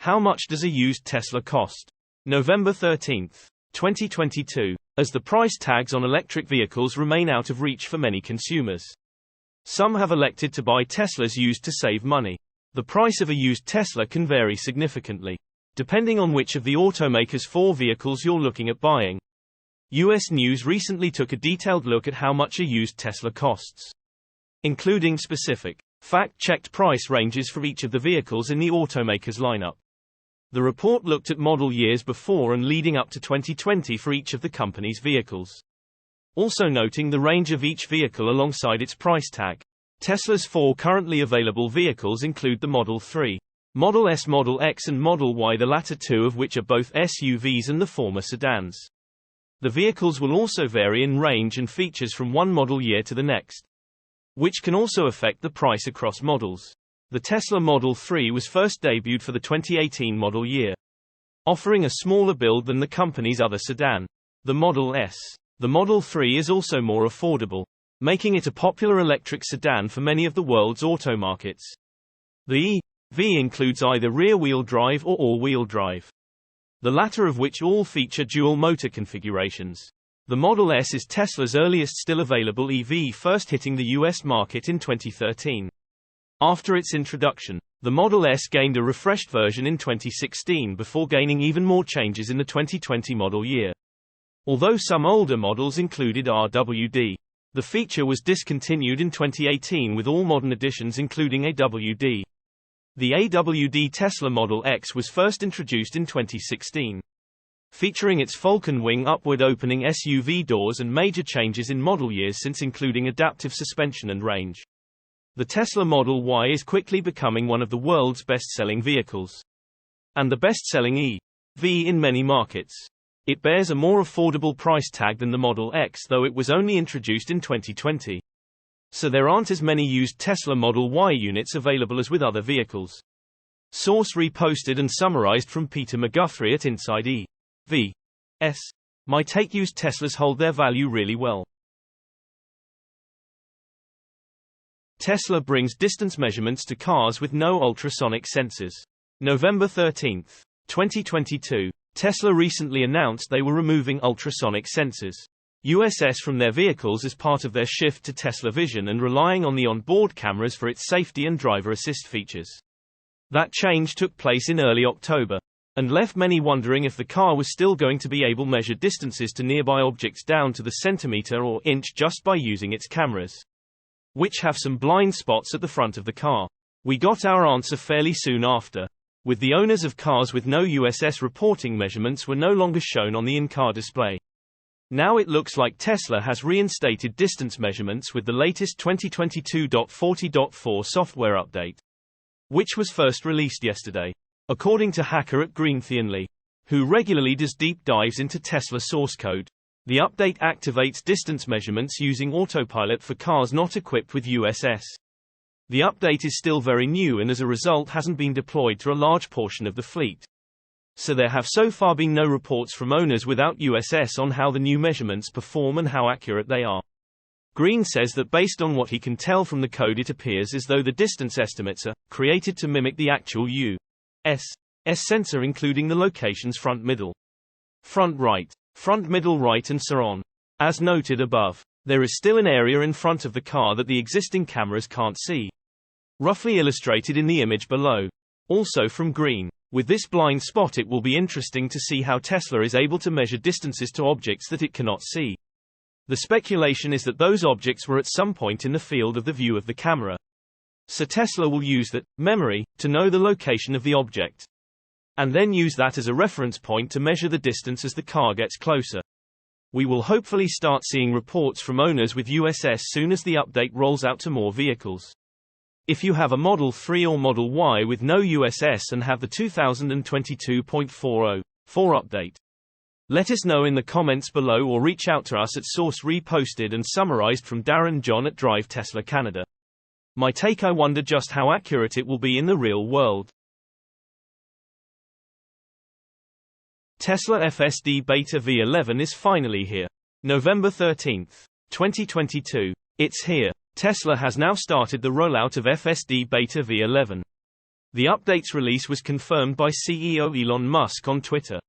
How much does a used Tesla cost? November 13, 2022. As the price tags on electric vehicles remain out of reach for many consumers, some have elected to buy Teslas used to save money. The price of a used Tesla can vary significantly, depending on which of the automaker's 4 vehicles you're looking at buying. US News recently took a detailed look at how much a used Tesla costs, including specific, fact-checked price ranges for each of the vehicles in the automaker's lineup. The report looked at model years before and leading up to 2020 for each of the company's vehicles, also noting the range of each vehicle alongside its price tag. Tesla's 4 currently available vehicles include the Model 3, Model S, Model X and Model Y, the latter 2 of which are both SUVs and the former sedans. The vehicles will also vary in range and features from one model year to the next, which can also affect the price across models. The Tesla Model 3 was first debuted for the 2018 model year, offering a smaller build than the company's other sedan, the Model S. The Model 3 is also more affordable, making it a popular electric sedan for many of the world's auto markets. The EV includes either rear-wheel drive or all-wheel drive, the latter of which all feature dual-motor configurations. The Model S is Tesla's earliest still available EV, first hitting the US market in 2013. After its introduction, the Model S gained a refreshed version in 2016 before gaining even more changes in the 2020 model year. Although some older models included RWD, the feature was discontinued in 2018 with all modern editions including AWD. The AWD Tesla Model X was first introduced in 2016, featuring its Falcon Wing upward opening SUV doors and major changes in model years since, including adaptive suspension and range. The Tesla Model Y is quickly becoming one of the world's best-selling vehicles, and the best-selling EV in many markets. It bears a more affordable price tag than the Model X, though it was only introduced in 2020. So there aren't as many used Tesla Model Y units available as with other vehicles. Source reposted and summarized from Peter McGuthrie at Inside EVs. My take: used Teslas hold their value really well. Tesla brings distance measurements to cars with no ultrasonic sensors. November 13, 2022. Tesla recently announced they were removing ultrasonic sensors, USS, from their vehicles as part of their shift to Tesla Vision and relying on the onboard cameras for its safety and driver assist features. That change took place in early October, and left many wondering if the car was still going to be able to measure distances to nearby objects down to the centimeter or inch just by using its cameras, which have some blind spots at the front of the car. We got our answer fairly soon after, with the owners of cars with no USS reporting measurements were no longer shown on the in-car display. Now it looks like Tesla has reinstated distance measurements with the latest 2022.40.4 software update, which was first released yesterday. According to hacker at Greentheonly, who regularly does deep dives into Tesla source code, the update activates distance measurements using autopilot for cars not equipped with USS. The update is still very new and as a result hasn't been deployed to a large portion of the fleet. So there have so far been no reports from owners without USS on how the new measurements perform and how accurate they are. Green says that based on what he can tell from the code, it appears as though the distance estimates are created to mimic the actual USS sensor, including the locations front middle right, front middle right and so on. As noted above, there is still an area in front of the car that the existing cameras can't see, roughly illustrated in the image below. Also from Green, with this blind spot it will be interesting to see how Tesla is able to measure distances to objects that it cannot see. The speculation is that those objects were at some point in the field of the view of the camera. So Tesla will use that memory to know the location of the object, and then use that as a reference point to measure the distance as the car gets closer. We will hopefully start seeing reports from owners with USS soon as the update rolls out to more vehicles. If you have a Model 3 or Model Y with no USS and have the 2022.40.4 update, let us know in the comments below or reach out to us at source reposted and summarized from Darren John at Drive Tesla Canada. My take: I wonder just how accurate it will be in the real world. Tesla FSD Beta V11 is finally here. November 13, 2022. It's here. Tesla has now started the rollout of FSD Beta V11. The update's release was confirmed by CEO Elon Musk on Twitter.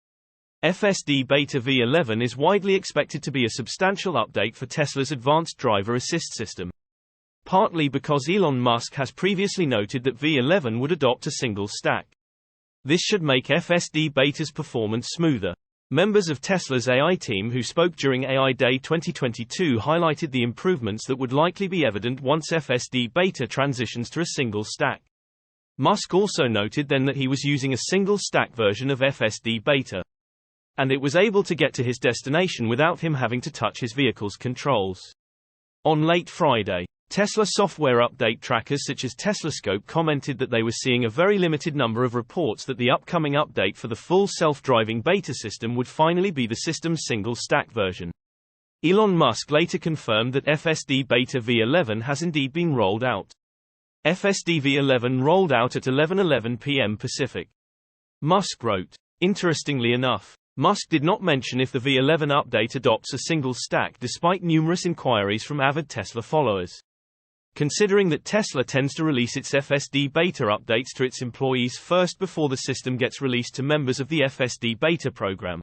FSD Beta V11 is widely expected to be a substantial update for Tesla's advanced driver assist system. Partly because Elon Musk has previously noted that V11 would adopt a single stack. This should make FSD Beta's performance smoother. Members of Tesla's AI team who spoke during AI Day 2022 highlighted the improvements that would likely be evident once FSD Beta transitions to a single stack. Musk also noted then that he was using a single stack version of FSD Beta, and it was able to get to his destination without him having to touch his vehicle's controls. On late Friday, Tesla software update trackers such as TeslaScope commented that they were seeing a very limited number of reports that the upcoming update for the full self-driving beta system would finally be the system's single-stack version. Elon Musk later confirmed that FSD Beta V11 has indeed been rolled out. FSD V11 rolled out at 11:11 p.m. Pacific. Musk wrote, "Interestingly enough, Musk did not mention if the V11 update adopts a single stack despite numerous inquiries from avid Tesla followers. Considering that Tesla tends to release its FSD Beta updates to its employees first before the system gets released to members of the FSD Beta program,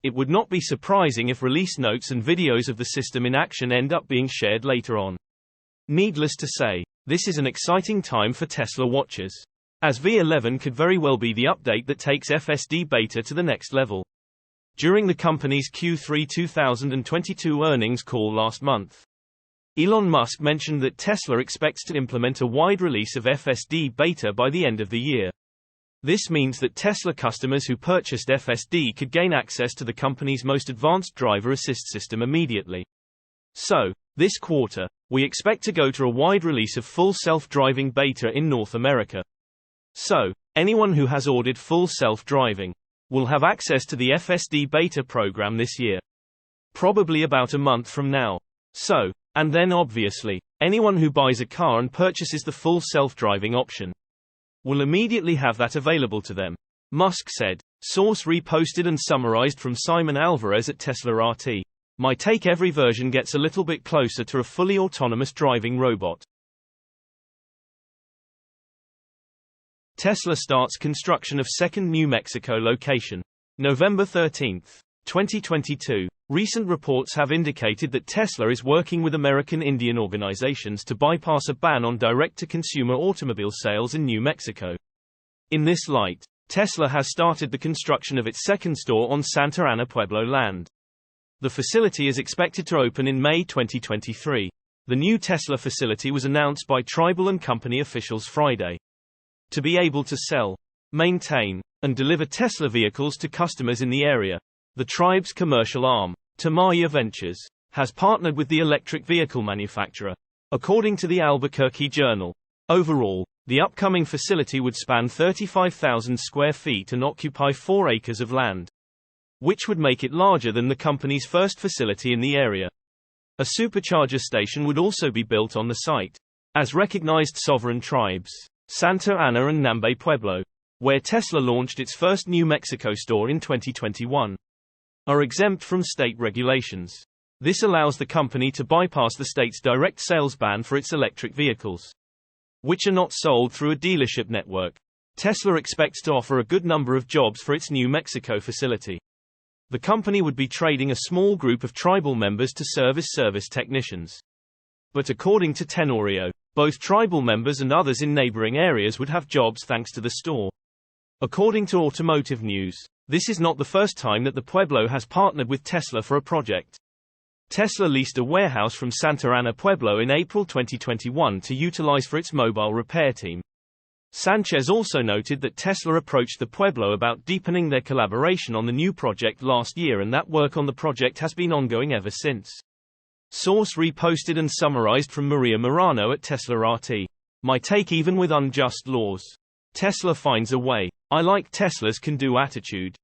it would not be surprising if release notes and videos of the system in action end up being shared later on. Needless to say, this is an exciting time for Tesla watchers, as V11 could very well be the update that takes FSD Beta to the next level." During the company's Q3 2022 earnings call last month, Elon Musk mentioned that Tesla expects to implement a wide release of FSD Beta by the end of the year. This means that Tesla customers who purchased FSD could gain access to the company's most advanced driver assist system immediately. So, this quarter, we expect to go to a wide release of full self-driving beta in North America. So, anyone who has ordered full self-driving will have access to the FSD Beta program this year. Probably about a month from now. So, and then obviously, anyone who buys a car and purchases the full self-driving option will immediately have that available to them, Musk said. Source reposted and summarized from Simon Alvarez at Tesla RT. "My take: every version gets a little bit closer to a fully autonomous driving robot." Tesla starts construction of second New Mexico location. November 13, 2022. Recent reports have indicated that Tesla is working with American Indian organizations to bypass a ban on direct-to-consumer automobile sales in New Mexico. In this light, Tesla has started the construction of its second store on Santa Ana Pueblo land. The facility is expected to open in May 2023. The new Tesla facility was announced by tribal and company officials Friday. To be able to sell, maintain, and deliver Tesla vehicles to customers in the area, the tribe's commercial arm, Tamaya Ventures, has partnered with the electric vehicle manufacturer, according to the Albuquerque Journal. Overall, the upcoming facility would span 35,000 square feet and occupy 4 acres of land, which would make it larger than the company's first facility in the area. A supercharger station would also be built on the site. As recognized sovereign tribes, Santa Ana and Nambe Pueblo, where Tesla launched its first New Mexico store in 2021, are exempt from state regulations. This allows the company to bypass the state's direct sales ban for its electric vehicles, which are not sold through a dealership network. Tesla expects to offer a good number of jobs for its New Mexico facility. The company would be trading a small group of tribal members to serve as service technicians. But according to Tenorio, both tribal members and others in neighboring areas would have jobs thanks to the store. According to Automotive News, this is not the first time that the Pueblo has partnered with Tesla for a project. Tesla leased a warehouse from Santa Ana Pueblo in April 2021 to utilize for its mobile repair team. Sanchez also noted that Tesla approached the Pueblo about deepening their collaboration on the new project last year, and that work on the project has been ongoing ever since. Source reposted and summarized from Maria Morano at Tesla RT. "My take: even with unjust laws, Tesla finds a way. I like Tesla's can-do attitude.